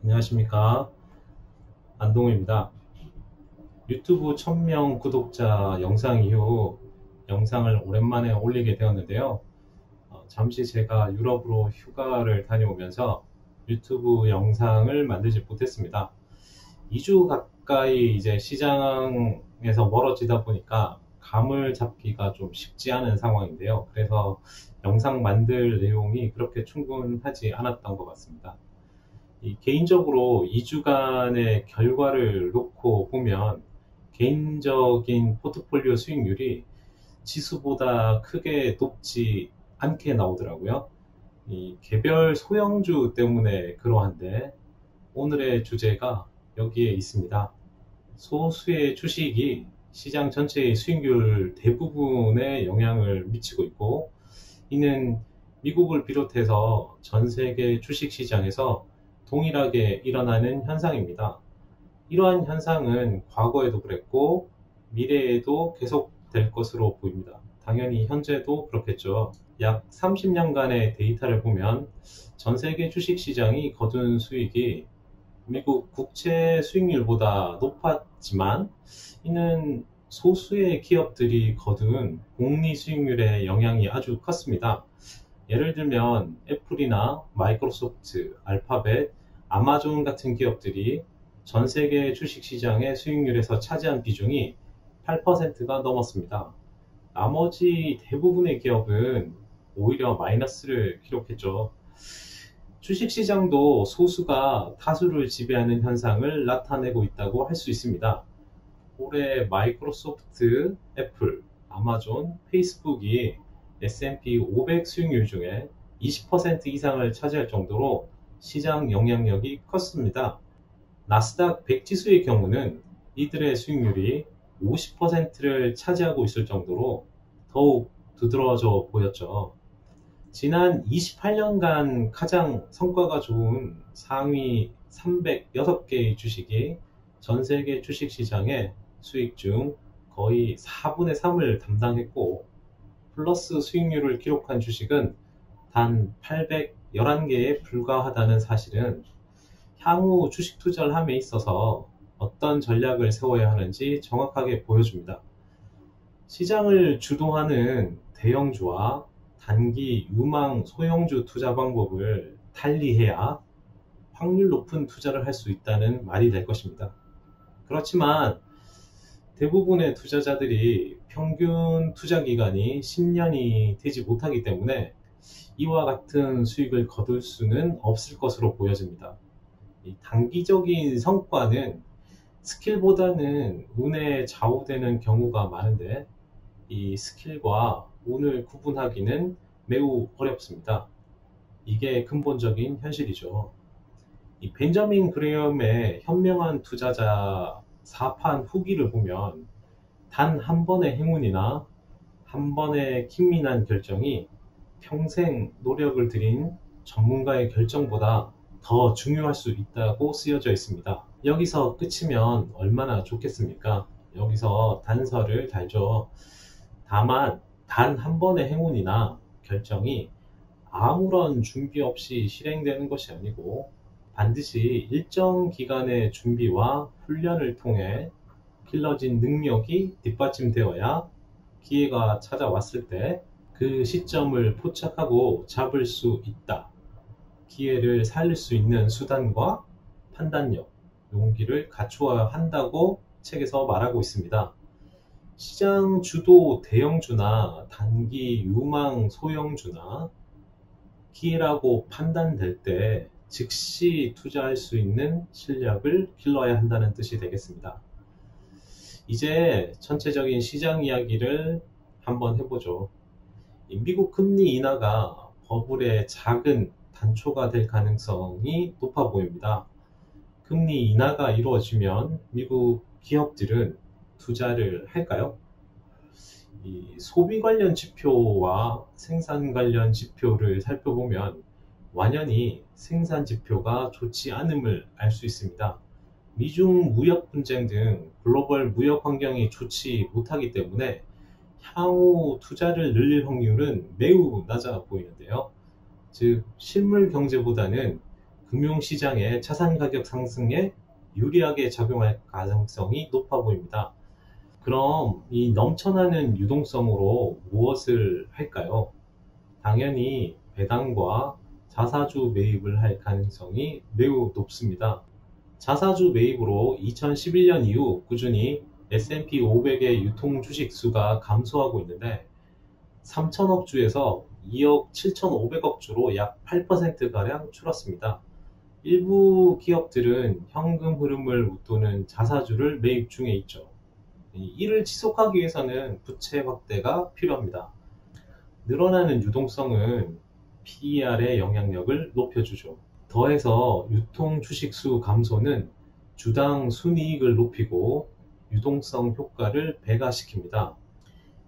안녕하십니까. 안동우입니다. 유튜브 1000명 구독자 영상 이후 영상을 오랜만에 올리게 되었는데요. 잠시 제가 유럽으로 휴가를 다녀오면서 유튜브 영상을 만들지 못했습니다. 2주 가까이 이제 시장에서 멀어지다 보니까 감을 잡기가 좀 쉽지 않은 상황인데요. 그래서 영상 만들 내용이 그렇게 충분하지 않았던 것 같습니다. 개인적으로 2주간의 결과를 놓고 보면 개인적인 포트폴리오 수익률이 지수보다 크게 높지 않게 나오더라고요. 이 개별 소형주 때문에 그러한데 오늘의 주제가 여기에 있습니다. 소수의 주식이 시장 전체의 수익률 대부분에 영향을 미치고 있고, 이는 미국을 비롯해서 전 세계 주식시장에서 동일하게 일어나는 현상입니다. 이러한 현상은 과거에도 그랬고 미래에도 계속될 것으로 보입니다. 당연히 현재도 그렇겠죠. 약 30년간의 데이터를 보면 전 세계 주식시장이 거둔 수익이 미국 국채 수익률보다 높았지만, 이는 소수의 기업들이 거둔 복리 수익률의 영향이 아주 컸습니다. 예를 들면 애플이나 마이크로소프트, 알파벳, 아마존 같은 기업들이 전 세계 주식시장의 수익률에서 차지한 비중이 8%가 넘었습니다. 나머지 대부분의 기업은 오히려 마이너스를 기록했죠. 주식시장도 소수가 다수를 지배하는 현상을 나타내고 있다고 할 수 있습니다. 올해 마이크로소프트, 애플, 아마존, 페이스북이 S&P 500 수익률 중에 20% 이상을 차지할 정도로 시장 영향력이 컸습니다. 나스닥 100 지수의 경우는 이들의 수익률이 50%를 차지하고 있을 정도로 더욱 두드러져 보였죠. 지난 28년간 가장 성과가 좋은 상위 306개의 주식이 전 세계 주식시장의 수익 중 거의 4분의 3을 담당했고, 플러스 수익률을 기록한 주식은 단 811개에 불과하다는 사실은 향후 주식 투자를 함에 있어서 어떤 전략을 세워야 하는지 정확하게 보여줍니다. 시장을 주도하는 대형주와 단기 유망 소형주 투자 방법을 달리해야 확률 높은 투자를 할 수 있다는 말이 될 것입니다. 그렇지만 대부분의 투자자들이 평균 투자 기간이 10년이 되지 못하기 때문에 이와 같은 수익을 거둘 수는 없을 것으로 보여집니다. 이 단기적인 성과는 스킬보다는 운에 좌우되는 경우가 많은데, 이 스킬과 운을 구분하기는 매우 어렵습니다. 이게 근본적인 현실이죠. 이 벤저민 그레엄의 현명한 투자자 4판 후기를 보면 단 한 번의 행운이나 한 번의 긴밀한 결정이 평생 노력을 들인 전문가의 결정보다 더 중요할 수 있다고 쓰여져 있습니다. 여기서 끝이면 얼마나 좋겠습니까? 여기서 단서를 달죠. 다만 단 한 번의 행운이나 결정이 아무런 준비 없이 실행되는 것이 아니고, 반드시 일정 기간의 준비와 훈련을 통해 길러진 능력이 뒷받침되어야 기회가 찾아왔을 때 그 시점을 포착하고 잡을 수 있다. 기회를 살릴 수 있는 수단과 판단력, 용기를 갖추어야 한다고 책에서 말하고 있습니다. 시장 주도 대형주나 단기 유망 소형주나 기회라고 판단될 때 즉시 투자할 수 있는 실력을 길러야 한다는 뜻이 되겠습니다. 이제 전체적인 시장 이야기를 한번 해보죠. 미국 금리 인하가 버블의 작은 단초가 될 가능성이 높아 보입니다. 금리 인하가 이루어지면 미국 기업들은 투자를 할까요? 이 소비 관련 지표와 생산 관련 지표를 살펴보면 완연히 생산 지표가 좋지 않음을 알 수 있습니다. 미중 무역 분쟁 등 글로벌 무역 환경이 좋지 못하기 때문에 향후 투자를 늘릴 확률은 매우 낮아 보이는데요. 즉 실물 경제보다는 금융시장의 자산 가격 상승에 유리하게 작용할 가능성이 높아 보입니다. 그럼 이 넘쳐나는 유동성으로 무엇을 할까요? 당연히 배당과 자사주 매입을 할 가능성이 매우 높습니다. 자사주 매입으로 2011년 이후 꾸준히 S&P 500의 유통 주식 수가 감소하고 있는데 3천억 주에서 2억 7,500억 주로 약 8%가량 줄었습니다. 일부 기업들은 현금 흐름을 웃도는 자사주를 매입 중에 있죠. 이를 지속하기 위해서는 부채 확대가 필요합니다. 늘어나는 유동성은 PER의 영향력을 높여주죠. 더해서 유통 주식 수 감소는 주당 순이익을 높이고 유동성 효과를 배가시킵니다.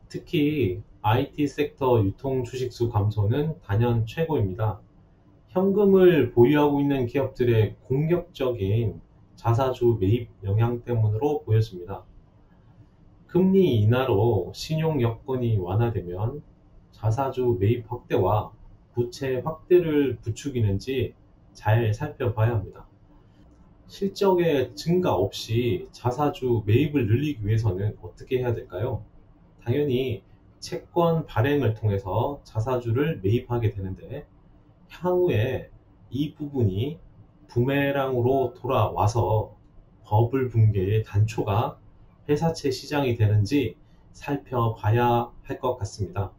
특히 IT 섹터 유통 주식 수 감소는 단연 최고입니다. 현금을 보유하고 있는 기업들의 공격적인 자사주 매입 영향 때문으로 보여집니다. 금리 인하로 신용 여건이 완화되면 자사주 매입 확대와 부채 확대를 부추기는지 잘 살펴봐야 합니다. 실적의 증가 없이 자사주 매입을 늘리기 위해서는 어떻게 해야 될까요? 당연히 채권 발행을 통해서 자사주를 매입하게 되는데 향후에 이 부분이 부메랑으로 돌아와서 버블 붕괴의 단초가 회사채 시장이 되는지 살펴봐야 할 것 같습니다.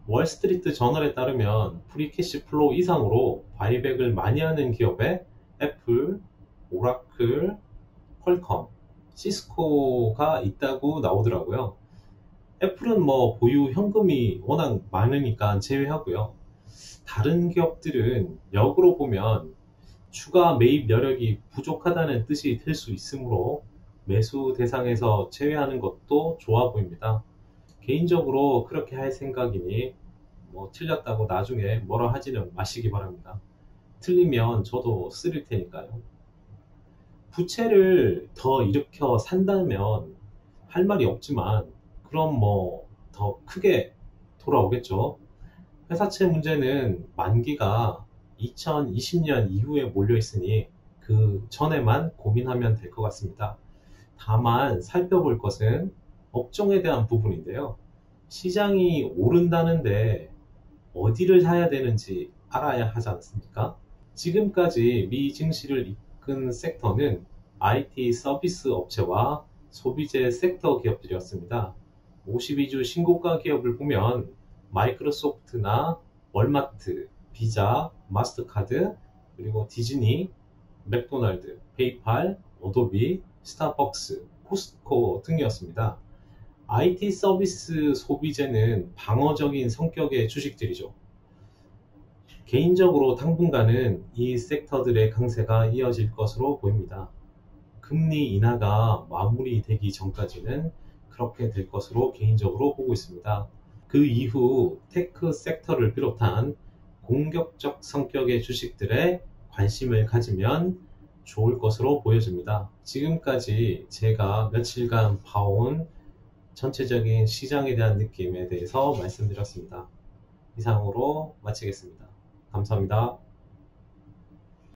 월스트리트 저널에 따르면 프리캐시 플로우 이상으로 바이백을 많이 하는 기업에 애플, 오라클, 퀄컴, 시스코가 있다고 나오더라고요. 애플은 뭐 보유 현금이 워낙 많으니까 제외하고요. 다른 기업들은 역으로 보면 추가 매입 여력이 부족하다는 뜻이 될 수 있으므로 매수 대상에서 제외하는 것도 좋아 보입니다. 개인적으로 그렇게 할 생각이니 뭐 틀렸다고 나중에 뭐라 하지는 마시기 바랍니다. 틀리면 저도 쓰릴 테니까요. 부채를 더 일으켜 산다면 할 말이 없지만 그럼 뭐 더 크게 돌아오겠죠. 회사채 문제는 만기가 2020년 이후에 몰려 있으니 그 전에만 고민하면 될 것 같습니다. 다만 살펴볼 것은 업종에 대한 부분인데요. 시장이 오른다는데 어디를 사야 되는지 알아야 하지 않습니까? 지금까지 미 증시를 이끈 섹터는 IT 서비스 업체와 소비재 섹터 기업들이었습니다. 52주 신고가 기업을 보면 마이크로소프트나 월마트, 비자, 마스터카드, 그리고 디즈니, 맥도날드, 페이팔, 어도비, 스타벅스, 코스트코 등이었습니다. IT 서비스 소비재는 방어적인 성격의 주식들이죠. 개인적으로 당분간은 이 섹터들의 강세가 이어질 것으로 보입니다. 금리 인하가 마무리되기 전까지는 그렇게 될 것으로 개인적으로 보고 있습니다. 그 이후 테크 섹터를 비롯한 공격적 성격의 주식들에 관심을 가지면 좋을 것으로 보여집니다. 지금까지 제가 며칠간 봐온 전체적인 시장에 대한 느낌에 대해서 말씀드렸습니다. 이상으로 마치겠습니다. 감사합니다.